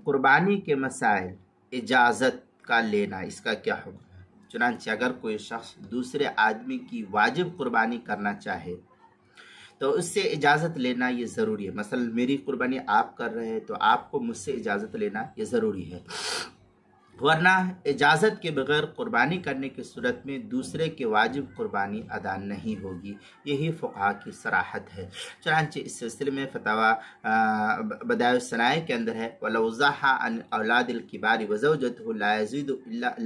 قربانی کے مسائل، اجازت کا لینا، اس کا کیا حکم ہے؟ چنانچہ اگر کوئی شخص دوسرے آدمی کی واجب قربانی کرنا چاہے تو اس سے اجازت لینا یہ ضروری ہے۔ مثلا میری قربانی آپ کر رہے ہیں تو آپ کو مجھ سے اجازت لینا یہ ضروری ہے، ورنہ اجازت کے بغیر قربانی کرنے کی صورت میں دوسرے کے واجب قربانی ادا نہیں ہوگی۔ یہی فقہا کی صراحت ہے۔ چنانچہ اس سلسلے میں فتاویٰ بدائع الصنائع کے اندر ہے وَلَوْ ضَحَّىٰ عَنْ أَوْلَادِ الْكِبَارِ وَزَوْجَتُهُ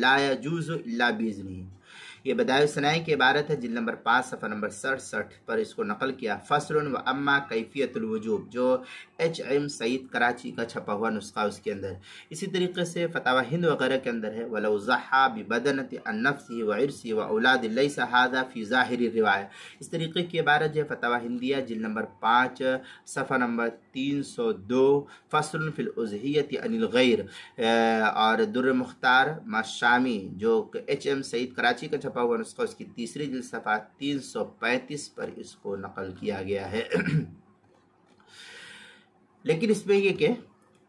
لَا يَجُوزُ إِلَّا بِإِذْنِهِ۔ یہ بدائع الصنائع کی عبارت ہے، جلد نمبر 5 صفحہ نمبر 67 پر اس کو نقل کیا۔ فصل و اما کیفیت الوجوب، جو ایچ ایم سعید کراچی کا چھپا ہوا نسخہ اس کے اندر۔ اسی طریقے سے فتاویٰ ہند وغیرہ کے اندر ہے وَلَوْ ضَحَّىٰ بِبَدَنَةِ عَنْ نَفْسِهِ وَعِرْسِهِ وَأَوْلَادٍ لَيْسَ هَٰذَا فِي ظَاهِرِ الرِّوَایَةِ۔ اس طریقے کی عبارت ہے فتاویٰ ہندیہ جلد نمبر 5 صفحہ نمبر 302 فصل فی الاضحیۃ عن الغیر، اور در مختار ماشامی جو ایچ ایم سعید کراچی کا چھپا ہوا نسخہ اس کی تیسری جلد صفحہ 335 پر اس کو نقل کیا گیا ہے۔ لیکن اس میں یہ کہ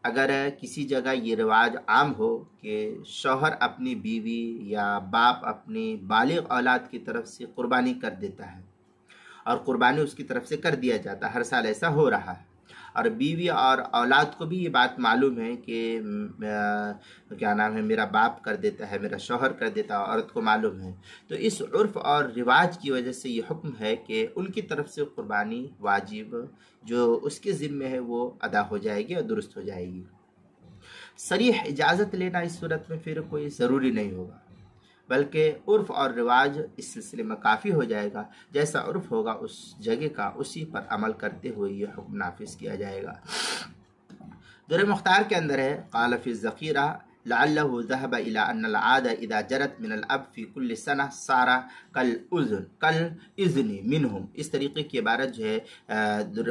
اگر کسی جگہ یہ رواج عام ہو کہ شوہر اپنی بیوی یا باپ اپنی بالغ اولاد کی طرف سے قربانی کر دیتا ہے اور قربانی اس کی طرف سے کر دیا جاتا ہے، ہر سال ایسا ہو رہا ہے، اور بیوی اور اولاد کو بھی یہ بات معلوم ہے کہ کیا نام ہے میرا باپ کر دیتا ہے، میرا شوہر کر دیتا ہے، عورت کو معلوم ہے، تو اس عرف اور رواج کی وجہ سے یہ حکم ہے کہ ان کی طرف سے قربانی واجب جو اس کے ذمہ ہے وہ ادا ہو جائے گی اور درست ہو جائے گی۔ صریح اجازت لینا اس صورت میں پھر کوئی ضروری نہیں ہوگا، بلکہ عرف اور رواج اس سلسلے میں کافی ہو جائے گا، جیسا عرف ہوگا اس جگہ کا اسی پر عمل کرتے ہوئے یہ حکم نافذ کیا جائے گا۔ در مختار کے اندر ہے قال فی الذخیرہ لعلہ ذهب الى ان العادة اذا جرت من الاب في كل سنة صار كالاذن منهم۔ اس طریقے کی عبارت جو ہے در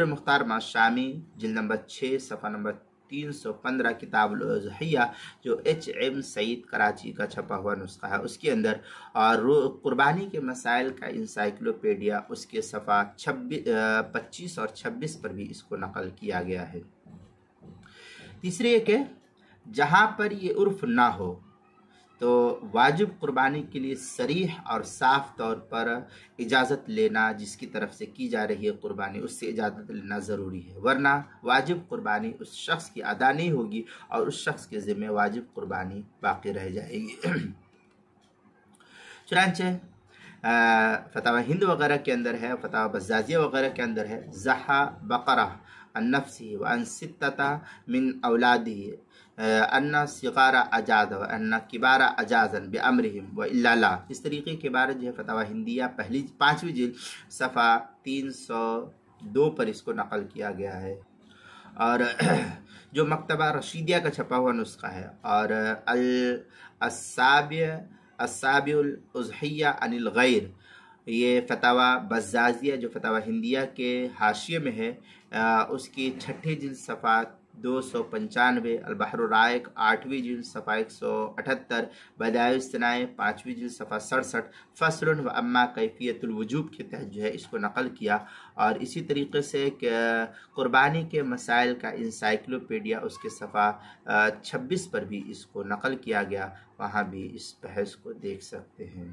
المختار ماشامی جلد نمبر 6 صفحہ نمبر 315 کتاب الاضحیہ جو ایچ ایم سعید کراچی کا چھپا ہوا نسخہ ہے اس کے اندر، اور قربانی کے مسائل کا انسائکلوپیڈیا اس کے صفحہ 25 اور 26 پر بھی اس کو نقل کیا گیا ہے۔ تیسرے یہ کہ جہاں پر یہ عرف نہ ہو تو واجب قربانی کے لیے صریح اور صاف طور پر اجازت لینا، جس کی طرف سے کی جا رہی ہے قربانی اس سے اجازت لینا ضروری ہے، ورنہ واجب قربانی اس شخص کی ادا نہیں ہوگی اور اس شخص کے ذمہ واجب قربانی باقی رہ جائے گی۔ چنانچہ فتاویٰ ہند وغیرہ کے اندر ہے، فتاویٰ بزازیہ وغیرہ کے اندر ہے ضحیٰ بقرہ عن نفسه وعن ستة من اولاده ان صغار اجاز وان کبار اجازا بامرهم والا لا۔ اس طریقے کے بارے جو ہے فتاویٰ ہندیہ پہلی 5ویں جلد صفحہ 302 پر اس کو نقل کیا گیا ہے، اور جو مکتبہ رشیدیہ کا چھپا ہوا نسخہ ہے، اور السابع الاضحیہ عن الغیر، یہ فتاویٰ بزازیہ جو فتاویٰ ہندیہ کے حاشیے میں ہے اس کی 6ٹھی جلد صفحہ 295، البحر الرائق 8ویں جلد صفحہ 178، بدائع الصنائع 5ویں جلد صفحہ 67 فصل و اما کیفیت الوجوب کے تحت جو ہے اس کو نقل کیا، اور اسی طریقے سے کہ قربانی کے مسائل کا انسائکلوپیڈیا اس کے صفحہ 26 پر بھی اس کو نقل کیا گیا، وہاں بھی اس بحث کو دیکھ سکتے ہیں۔